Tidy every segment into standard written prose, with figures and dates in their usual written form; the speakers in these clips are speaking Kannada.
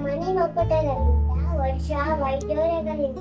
ಮನೆ ಮಕ್ಕಳರಿಂದ ವರ್ಷ ವೈದ್ಯರುಗಳಿಂದ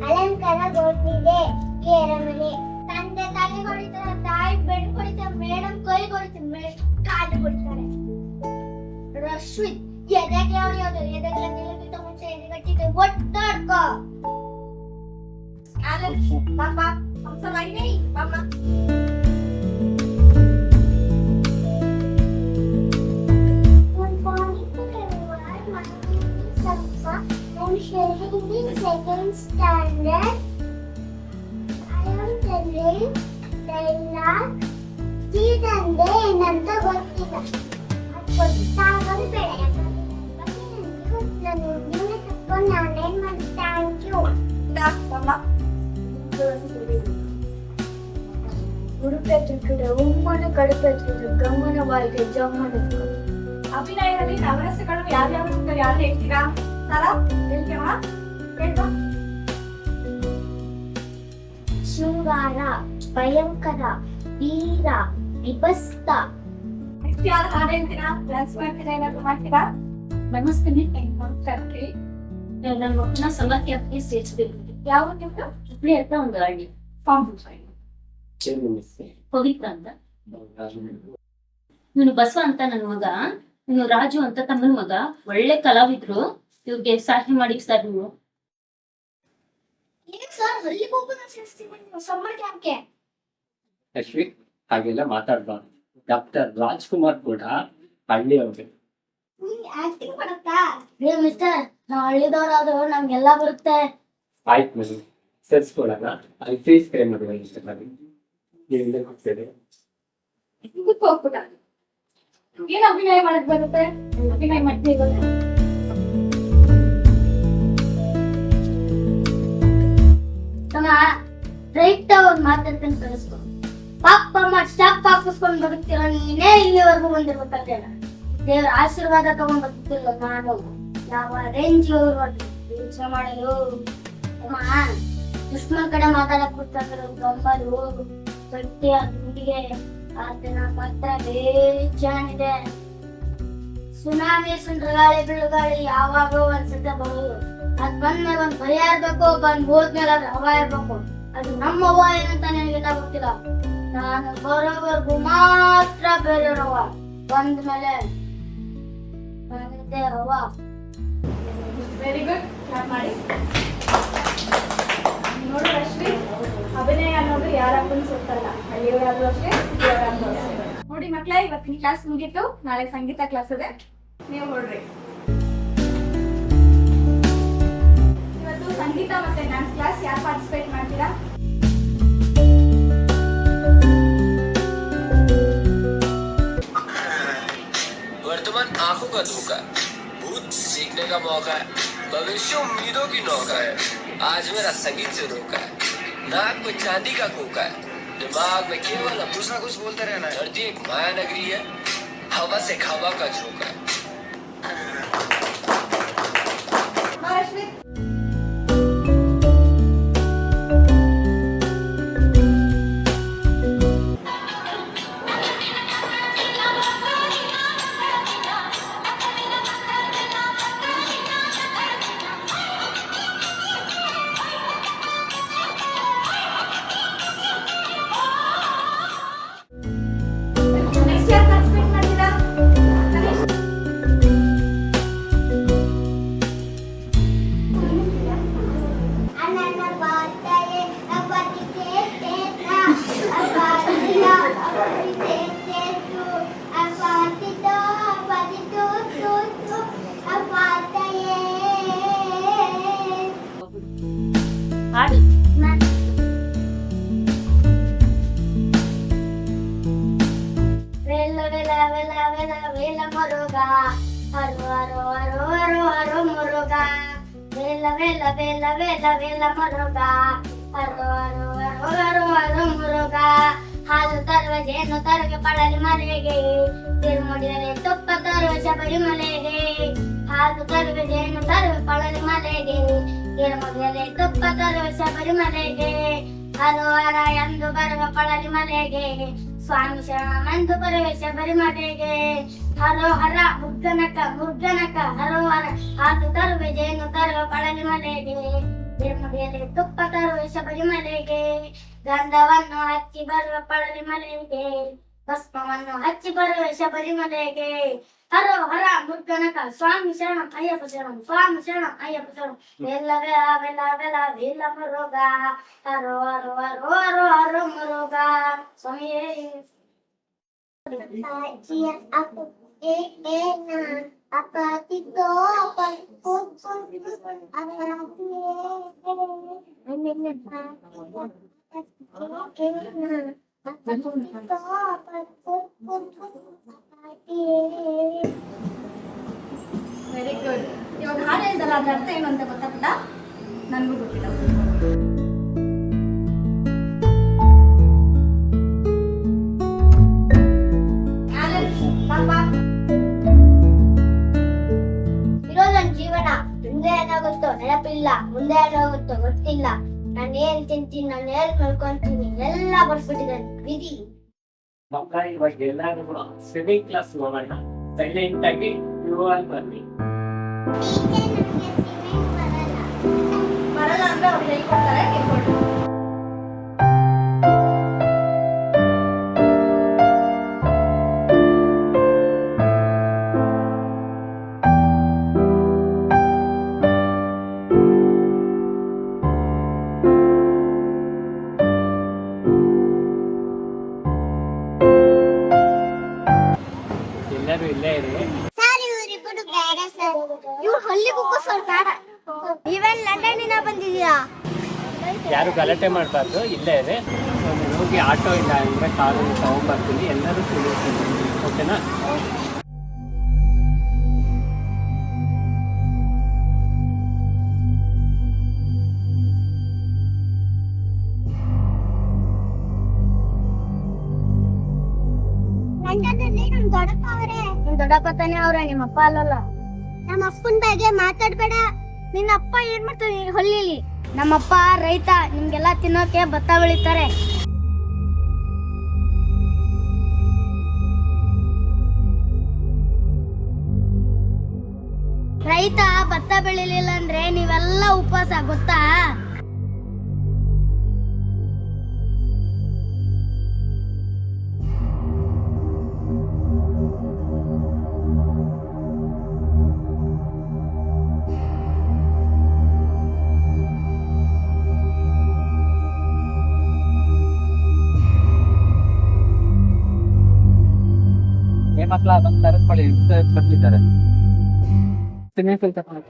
ಅಲಂಕಾರಗೊಂಡಿದೆ ಈ ಅರಮನೆ. ತಂದೆ ತಲೆ ಕೊಡಿತಾರೆ, ತಾಯಿ ಬೆಡ್ ಕೊಡಿತಾರೆ, ಮೇಡಮ್ ಕೈ ಕೊಡಿತಾರೆ, ಕಾಲು ಕೊಡ್ತಾರೆ. ರಶ್ಮಿ ಎದೆಗೆ ಹೊಡೆಯೋದು, ಎದೆಗಳ ನಿಲ್ಲಕ್ಕಿಂತ ಮುಂಚೆ ಎದೆಗಟ್ಟಿದೆ ಒಟ್ಟಾಡ್ಕೋ. ಪಾಪ ಹಂಸ ಮಾಡಿ ಪಾಪ. I'm sharing in second standard. I am telling dialogue. ಚೀಟಂದೆ ಏನಂತ ಗೊತ್ತಿಲ್ಲ. ಅದು ಗೊತ್ತಾಗೋದು ಬೇಡ. ನಾನು ನೀವೇ ತಕ್ಕೊಂಡು ನಾನೇನ್ ಮಾಡಿ ಥ್ಯಾಂಕ್ ಯು. ಉಡುಪೆತ್ತಿದ್ರೆ ಉಮ್ಮನ ಕಡುಪೆತ್ತಿದ್ರೆ ಗಮನವಾಯಿತು ಜಮ್ಮನ. ಅಭಿನಯದಲ್ಲಿ ನವರಸಗಳು ಯಾವ್ಯಾವ ಯಾರು ಹೇಳ್ತೀರಾ? ಸಾರಾ ಹೇಳ್ತೀವ? ಹೇಳ್ಕೊ. ಶೃಂಗಾರ, ಭಯಂಕರ, ವೀರ, ವಿಭಸ್ತ. ನೆಕ್ಸ್ಟ್ ಯಾರು ಹಾಡು ಹೇಳ್ತೀರಾ? ಡ್ಯಾನ್ಸ್ ಮಾಡ್ತೀರಾ? ಏನಾದ್ರು ಮಾಡ್ತೀರಾ? ನಮಸ್ತೆ. ನಮಸ್ಕಾರಕ್ಕೆ. ನನ್ನ ಮಕ್ಕಳನ್ನ ಸಂಗತಿ ಹಾಕಿ ಸೇರಿಸ್ಬೇಕು. ಯಾವ ನಿಮ್ದು? ಹುಬ್ಳಿ ಹತ್ರ ಒಂದು ಹಳ್ಳಿ ಪವಿತ್ರ ಅಂತ. ಇವನು ಬಸವ ಅಂತ ನನ್ನ ಮಗ, ಇವನು ರಾಜು ಅಂತ ತಮ್ಮನ ಮಗ. ಒಳ್ಳೆ ಕಲಾವಿದ್ರು. ಇವ್ರಿಗೆ ಸಾಹಿ ಮಾಡಿ ಸರ್ ನೀವು. ಏನು ಸರ್ ಅಲ್ಲಿ ಹೋಗೋಣ ಸೇರಿಸ್ತೀವಿ ಸಮ್ಮರ್ ಕ್ಯಾಂಪ್ಗೆ. ಅಶ್ವಿ ಹಾಗೆಲ್ಲ ಮಾತಾಡ್ಬಾರ್ದು. ಡಾಕ್ಟರ್ ರಾಜ್ಕುಮಾರ್ ಕೂಡ ಹಳ್ಳಿಯವ್ರೆ. ಆಕ್ಟಿಂಗ್ ಬರುತ್ತಾ? ರೇ ಮಿಸ್ಟರ್, ನಾವು ಹಳ್ಳಿದವ್ರಾದ್ರು ನಮ್ಗೆಲ್ಲ ಬರುತ್ತೆ. ಆಯ್ತು ಮೇಡಮ್, ಸೇರಿಸ್ಕೊಳ್ಳೋಣ. ಅಲ್ಲಿ ಫೀಸ್ ಪೇ ಮಾಡುವ ಇಷ್ಟ ಮಾಡಿ ನೀವಿಂದ ಕೊಡ್ತೇವೆ. ಇದಕ್ಕೆ ಹೋಗ್ಬಿಟ್ಟ. ಏನ್ ಅಭಿನಯ ಮಾಡಕ್ ಬರುತ್ತೆ? ಅಭಿನಯ ಮಾಡ್ತೀವಿ. ರೈಟ್ ಅವ್ರು ಮಾತಾಡ್ಕೊಂಡು ಕಳಿಸ್ಕೊ. ಪಾಪ ಮಾಡಿ ಸ್ಟಾಪ್ ಹಾಕಿಸ್ಕೊಂಡು ಬರುತ್ತೀರ. ನೀನೇ ಇಲ್ಲಿವರೆಗೂ ಬಂದಿರ್ಬೇಕಾದ್ರೆ ದೇವ್ರ ಆಶೀರ್ವಾದ ತಗೊಂಡ್ ಬರ್ತಿಲ್ಲ. ನಾನು ಯಾವ ರೇಂಜ್ ಯೋಚನೆ ಮಾಡಲು ದುಶ್ಮನ್ ಕಡೆ ಮಾತಾಡಕ್ ಬಿಡ್ತಾರೆ. ಗಂಬಲು ಗಟ್ಟಿಯ ಗುಂಡಿಗೆ ಆತನ ಮಾತ್ರ ಬೇಜಾನಿದೆ. ಸುನಾಮಿ, ಸುಂಡ್ರಗಾಳಿ, ಬಿಳುಗಾಳಿ ಯಾವಾಗ ಒಂದ್ಸತ ಬರೋದು. ಅದ್ ಬಂದ್ಮೇಲೆ ಒಂದ್ ಭಯ ಇರ್ಬೇಕು, ಬಂದ್ ಹೋದ್ಮೇಲೆ ಅದ್ರ ಹವಾ ಇರ್ಬೇಕು. ಅದು ನಮ್ಮ ಹವಾ ಏನಂತ ನನಗೆಲ್ಲ ಗೊತ್ತಿಲ್ಲ. ನಾನು ಬರೋವರೆಗೂ ಮಾತ್ರ ಬೇರೆಯವ್ರ ಹವಾ, ಬಂದ್ಮೇಲೆ ನನ್ನದೇ ಹವಾ. ವೆರಿ ಗುಡ್, ಕ್ಲಾಪ್ ಮಾಡಿ. ನೋಡು ರಶ್ಮಿ, ಅಭಿನಯ ಅನ್ನೋದು ಯಾರಪ್ಪನ ಸುತ್ತಲ್ಲ. ಹಳ್ಳಿಯವರಾದ್ರೂ ಅಷ್ಟೇ, ಸಿಟಿಯವರಾದ್ರೂ ಅಷ್ಟೇ. ನೋಡಿ ಮಕ್ಕಳೇ, ಇವತ್ತಿನ ಕ್ಲಾಸ್ ಮುಗೀತು. ನಾಳೆ ಸಂಗೀತ ಕ್ಲಾಸ್ ಇದೆ, ನೀವು ಹೊರಡ್ರಿ. ಇವತ್ತು ಸಂಗೀತ ಮತ್ತೆ ಡ್ಯಾನ್ಸ್ ಕ್ಲಾಸ್ ಯಾರು ಪಾರ್ಟಿಸಿಪೇಟ್ ಮಾಡ್ತೀರಾ? वर्तमान आंखों का धोखा है, भूत सीखने का मौका है, भविष्य उम्मीदों की नौका है। आज मेरा संगीत से रोका है, नाक में चांदी का खोखा है, दिमाग में केवल अब कुछ ना कुछ बोलते रहना है। धरती एक माया नगरी है, हवा से हवा का झोंका है। रश्मि, ನೆಕ್ಸ್ಟ್ ಯಾರು ಪಾರ್ಟಿಸಿಪೇಟ್ ಮಾಡ್ತೀರಾ? ಅನನ ಬಾತಯೇ ಅಪತಿತೆ ತೇನ ಅಪಾತಿಯ ಅಪತಿತೆ ತೇತು ಅಪಾತಿತ ಅಪಾತಿತು ತುತು ಅಪಾತಯೇ. ಹಾಡು ವೇಲ ವೇಲ ವೇಲ ವೇಲ ವೇಲ ಮುರುಗ ಹರೋ ಹರೋ ಹರೋ ಹರೋ ಹರೋ ಮುರುಗ. ವೇಲ ವೇಲ ವೇಲ ವೇಲ ವೇಲ ಮುರುಗ ಹರೋ ಹರೋ ಹರೋ ಹರೋ ಹರೋ ಮುರುಗ. ಹಾಲು ತರುವ ಜೇನು ತರುವೆ ಪಡಲಿ ಮನೆಗೆ, ತಿರುಮುಡಿಯಲೆ ತುಪ್ಪ ತರುವ ಶಬರಿಮಲೆಗೆ. ಹಾಲು ತರುವೆ ಜೇನು ತರುವೆ ಪಡಲಿ ಮನೆಗೆ, ತಿರುಮುಡಿಯಲೆ ತುಪ್ಪ ತರುವ ಶಬರಿಮಲೆಗೆ. ಹರೋ ಹರ ಎಂದು ಬರುವ ಪಡಲಿ ಮಲೆಗೆ, ಸ್ವಾಮಿ ಶರಣಮೆಂದು ಬರುವೆ ಶಬರಿಮಲೆಗೆ. ಹರೋ ಹರ ಮುಗ್ಗನಕ ಮುಗ್ಗನಕ ಹರೋ ಹರ. ಹಾಲು ತರುವೆ ಜೇನು ತರುವೆ ಪಳಲಿ ಮಲೆಗೆ. ನಿರ್ಮುಡಿಯಲ್ಲಿ ತುಪ್ಪ ತರುವೆ ಶಬರಿಮಲೆಗೆ. ಗಂಧವನ್ನು ಹಚ್ಚಿ ಬರುವ ಪಳಲಿ ಮಲೆಗೆ. ಭಸ್ಮವನ್ನು ಹಚ್ಚಿ ಬರುವೆ ಶಬರಿಮಲೆಗೆ. ಹರೋ ಹರ ಮುಗ್ಗನಕ ಸ್ವಾಮಿ ಶರಣ ಅಯ್ಯಪ್ಪ ಶರಣ ಸ್ವಾಮಿ ಶರಣ ಅಯ್ಯಪ್ಪ ಶರಣ. ವೆಲ್ಲ ವೆಲ ವೆಲ ವೆಲ ವೆಲ್ಲ ಮುರುಗ. ಹರೋ ಹರೋ ಹರೋ ಹರೋ ಹರೋ ಮುರುಗ. ಸ್ವಾಮಿಯೇ ವೆರಿ ಗುಡ್. ಇವಾಗ ಹಾಡು ಹೇಳ್ದಲ್ಲ ಅದ್ರ ಅರ್ಥ ಏನು ಅಂತ ಗೊತ್ತಾಗ್ತದ? ನನಗೂ ಗೊತ್ತಿಲ್ಲ. ಇರೋ ನನ್ ಜೀವನ ಮುಂದೆ ಏನಾಗುತ್ತೋ ನೆನಪಿಲ್ಲ, ಮುಂದೆ ಏನಾಗುತ್ತೋ ಗೊತ್ತಿಲ್ಲ. ನಾನು ಏನ್ ತಿಂತೀನಿ, ನಾನು ಏನ್ ಮಲ್ಕೊಂತೀನಿ ಎಲ್ಲ ಬರ್ಸ್ಬಿಟ್ಟಿದ್ದಾನೆ ವಿಧಿ. ಮಕ್ಕಳ ಇವಾಗ ಎಲ್ಲರೂ ಸ್ವಿಮ್ಮಿಂಗ್ ಕ್ಲಾಸ್ ಹೋಗೋಣ. ಸೈಲೆಂಟ್ ಆಗಿ ಬನ್ನಿ. ಬರಲ್ಲ ಅಂದ್ರೆ ಅವ್ರು ಹೇಳ್ಕೊಡ್ತಾರೆ, ಕೇಳ್ಕೊಳ್ರಿ. ಎಲ್ಲರೂ ಇಲ್ಲೇ ಇರಿ. ಇವ್ರು ಹಳ್ಳಿ ಕುಕ್ಕೋಸ್ಕರ ಬೇಡ. ನೀವೆಲ್ಲ ಲಂಡನ್ನಿಂದ ಬಂದಿದ್ದೀರಾ? ಯಾರು ಗಲಾಟೆ ಮಾಡಬಾರ್ದು, ಇಲ್ಲೇ ಇದೆ. ನಾನು ಹೋಗಿ ಆಟೋ ಇಲ್ಲ ಅಂದರೆ ಕಾರಲ್ಲಿ ತಗೊಂಡ್ಬರ್ತೀನಿ. ಎಲ್ಲರೂ ತಿಳಿಸ್ತೀನಿ, ಓಕೆನಾ? ಲಂಡನ್ನಲ್ಲಿ ನಮ್ ದೊಡ್ಡಪ್ಪ ಅವರೇ. ನಿಮ್ ದೊಡ್ಡಪ್ಪ ತಾನೇ ಅವ್ರೆ, ನಿಮ್ಮ ಅಪ್ಪ ಅಲ್ಲಲ್ಲ. ನಮ್ಮ ಅಪ್ಪನ ಬಗ್ಗೆ ಮಾತಾಡ್ಬೇಡ. ನಿನ್ನ ಅಪ್ಪ ಏನ್ ಮಾಡ್ತಾನೆ ಹೊಲ್ಲಿಲಿ? ನಮ್ಮಪ್ಪ ರೈತ, ನಿಮ್ಗೆಲ್ಲ ತಿನ್ನೋಕೆ ಭತ್ತ ಬೆಳಿತಾರೆ. ರೈತ ಭತ್ತ ಬೆಳಿಲಿಲ್ಲ ಅಂದ್ರೆ ನೀವೆಲ್ಲ ಉಪವಾಸ, ಗೊತ್ತಾ? ಮಕ್ಕಳ ಬಂದು ತರಸ್ಕೊಳ್ಳಿ, ಬರ್ತಿದ್ದಾರೆ. ಸ್ವಿಮ್ಮಿಂಗ್ ಪೂಲ್ ತಗೊಂಡು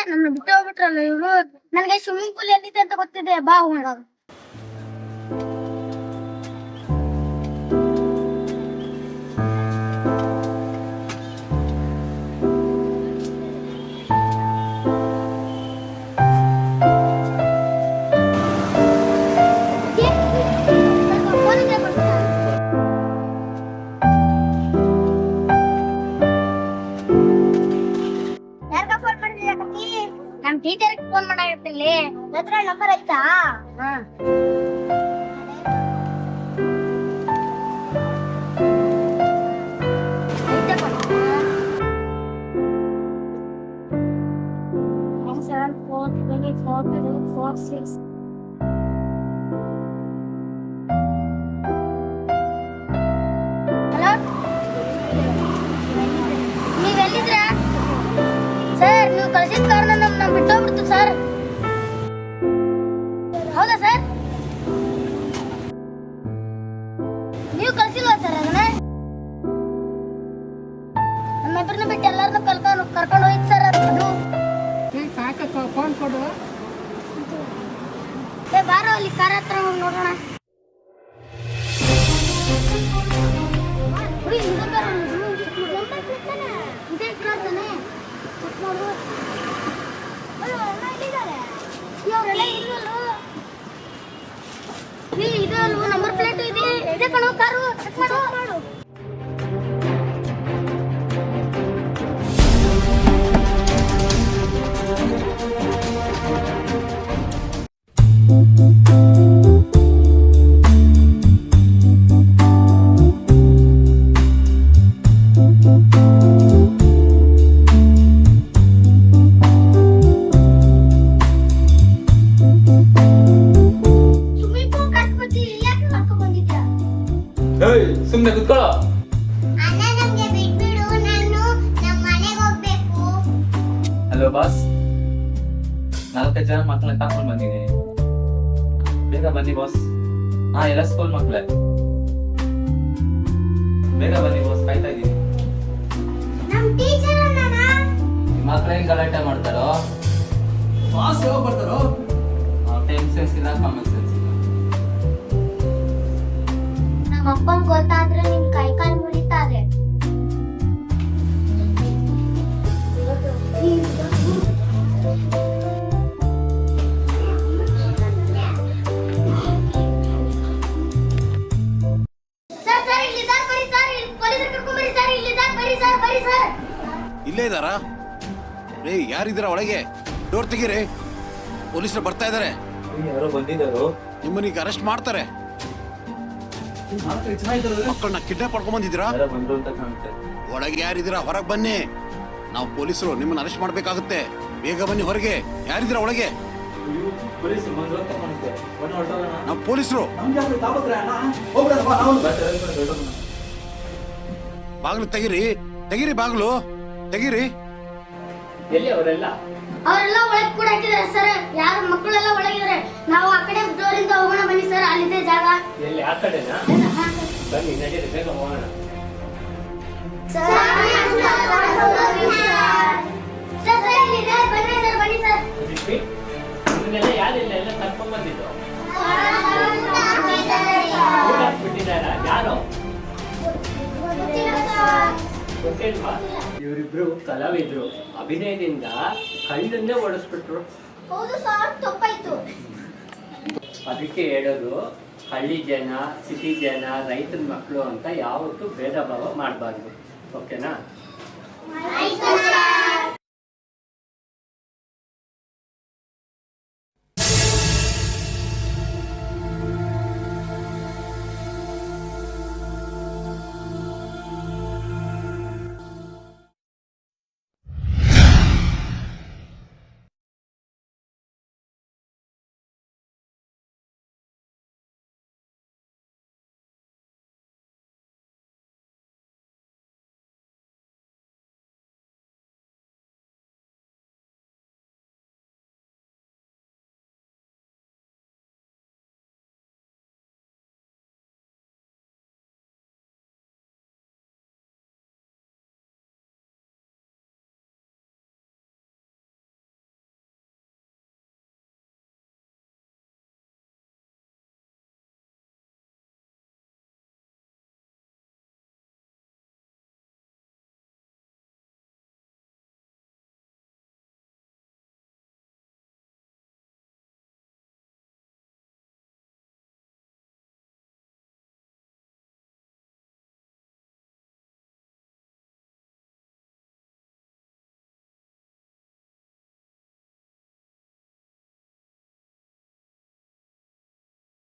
ನನ್ನ ಬಿಟ್ಟು ಹೋಗ್ಬಿಟ್ರಲ್ಲ ಇವ್ರು. ನನಗೆ ಸ್ವಿಮ್ಮಿಂಗ್ ಪೂಲ್ ಎಲ್ಲಿದೆ ಅಂತ ಗೊತ್ತಿದೆ, ಬಾ ಹೋಗೋಣ. ನಮ್ ಟೀಚರ್ ಫೋನ್ ಮಾಡಾಕತ್ತೀನಿ. ಹತ್ರ ನಂಬರ್ ಆಯ್ತಾ? ಹಲೋ, ನೀವೆಲ್ಲಿದ್ರ ಸರ್? ನೀವು ಕಳಿಸಿದ ಕಾರಣ ನಮ್ ಬಿಟ್ಟೋಗ್ಬಿಡ್ತು ಸರ್. ಹೌದಾ ಸರ್? ನೀವು ಕಳಿಸಿಲ್ವಾ ಸರ್ ಅದನ್ನ? ನಮ್ಮಿಬ್ಬರನ್ನ ಬಿಟ್ಟು ಎಲ್ಲಾರನ್ನೂ ಕರ್ಕೊಂಡು ಹೋಯ್ತು ಸರ್ ಅದು. ಏ ಬಾರೋ ಅಲ್ಲಿ ಕಾರ ಹತ್ರ ಹೋಗಿ ನೋಡೋಣ. ಹುಡುಗಿ ಇದೇ ಕಾರ ಇದೇ ಕಾತಾನೆ ನೋಡು. ಇವರೆಲ್ಲ ಇಲ್ವಲ್ಲ. ಇದು ಅಲ್ವ ನಂಬರ್ ಪ್ಲೇಟ್ ಇದೆ ಕಣೋ ಕಾರು. ಚೆಕ್ ಮಾಡು. ಸುಮ್ಮನೆ ಕುತ್ಕೊಳ್ಳೋ. ಅಣ್ಣ ನಮ್ಗೆ ಬಿಟ್ಬಿಡು, ನಾನು ನಮ್ಮ ಮನೆಗೆ ಹೋಗ್ಬೇಕು. ಹಲೋ ಬಾಸ್, 4 ಜನ ಮಕ್ಕಳನ್ನ ಕರ್ಕೊಂಡು ಬಂದಿದ್ದೀನಿ, ಬೇಗ ಬನ್ನಿ ಬಾಸ್. ಹಾ, ಎಲ್ಲ ಸ್ಕೂಲ್ ಮಕ್ಕಳೇ, ಬೇಗ ಬನ್ನಿ ಬಾಸ್, ಕಾಯ್ತಾ ಇದ್ದೀನಿ. ನಮ್ಮ ಟೀಚರ್ ಅಣ್ಣನ ನಿಮ್ಮ ಮಕ್ಕಳು ಹೆಂಗ್ ಗಲಾಟೆ ಮಾಡ್ತಾರೋ ಬಾಸ್, ಯಾವಾಗ ಬರ್ತಾರೋ? ಟೈಮ್ ಸೆನ್ಸ್ ಇಲ್ಲ, ಕಾಮನ್ ಸೆನ್ಸ್ ಇಲ್ಲ. ನಮ್ಮ ಅಪ್ಪನ್ ಗೊತ್ತಾದ್ರೆ ನಿನ್ ಕೈ ಕಾಲು ಮುರಿತಾರೆ. ಇಲ್ಲೇ ಇದ್ದಾರಾ? ರೇ, ಯಾರಿದ್ದೀರಾ ಒಳಗೆ? ಡೋರ್ ತೆಗೀರಿ, ಪೊಲೀಸರು ಬರ್ತಾ ಇದಾರೆ. ಯಾರೋ ಬಂದಿದ್ದಾರೋ, ನಿಮ್ಮನ್ನೀಗ ಅರೆಸ್ಟ್ ಮಾಡ್ತಾರೆ. ಮಕ್ಕಳನ್ನ ಕಿಡ್ನಾಪ್ ಮಾಡ್ಕೊಂಡ್ ಬಂದಿದ್ದೀರಾ? ಯಾರೋ ಬಂದ್ರು ಅಂತ ಕಾಣುತ್ತೆ. ಒಳಗೆ ಯಾರಿದ್ದೀರಾ? ಹೊರಗೆ ಬನ್ನಿ, ನಾವು ಪೊಲೀಸರು ನಿಮ್ಮನ್ನ ಅರೆಸ್ಟ್ ಮಾಡ್ಬೇಕಾಗುತ್ತೆ. ಬೇಗ ಬನ್ನಿ ಹೊರಗೆ. ಯಾರಿದ್ದೀರಾ ಒಳಗೆ? ಪೊಲೀಸ್ ಬಂದ್ರು ಅಂತ ಕಾಣುತ್ತೆ. ಬನ್ನಿ ಹೊರಟೋಗೋಣ. ನಾವು ಪೊಲೀಸರು. ಬಾಗಿಲು ತೆಗೀರಿ, ತೆಗೀರಿ, ಬಾಗಿಲು ತೆಗೀರಿ. ಎಲ್ಲಿ ಅವರೆಲ್ಲ? ಅವರೆಲ್ಲ ಒಳಗೆ ಕೂಡ ಹಾಕಿದ್ದಾರೆ ಸರ್. ಯಾರು ಮಕ್ಕಳೆಲ್ಲ ಒಳಗಿದ್ದಾರೆ. ನಾವು ಆ ಕಡೆ ಡೋರಿಂದ ಹೋಗೋಣ ಬನ್ನಿ ಸರ್, ಅಲ್ಲಿದೆ ಜಾಗ. ಎಲ್ಲಿ? ಆ ಕಡೆನಾ? ಬನ್ನಿ, ನಡೀರಿ, ಬೇಗ ಹೋಗೋಣ. ಇವನ್ನೆಲ್ಲ ಯಾರಿಲ್ಲ, ಎಲ್ಲ ಕರ್ಕೊಂಡ್ ಬಂದಿದ್ದು. ಬಿಟ್ಟಿದ್ದಾರ? ಯಾರು ಗೊತ್ತಿಲ್ವಾ? ಇವರಿಬ್ರು ಕಲಾವಿದ್ರು, ಅಭಿನಯದಿಂದ ಕಳ್ಳನ್ನೇ ಓಡಿಸ್ಬಿಟ್ರು. ಹೌದು ಸರ್, ತಪ್ಪಾಯ್ತು. ಅದಕ್ಕೆ ಹೇಳೋದು, ಹಳ್ಳಿ ಜನ, ಸಿಟಿ ಜನ, ರೈತರ ಮಕ್ಕಳು ಅಂತ ಯಾವತ್ತೂ ಭೇದ ಭಾವ ಮಾಡಬಾರ್ದು. ಓಕೆನಾ?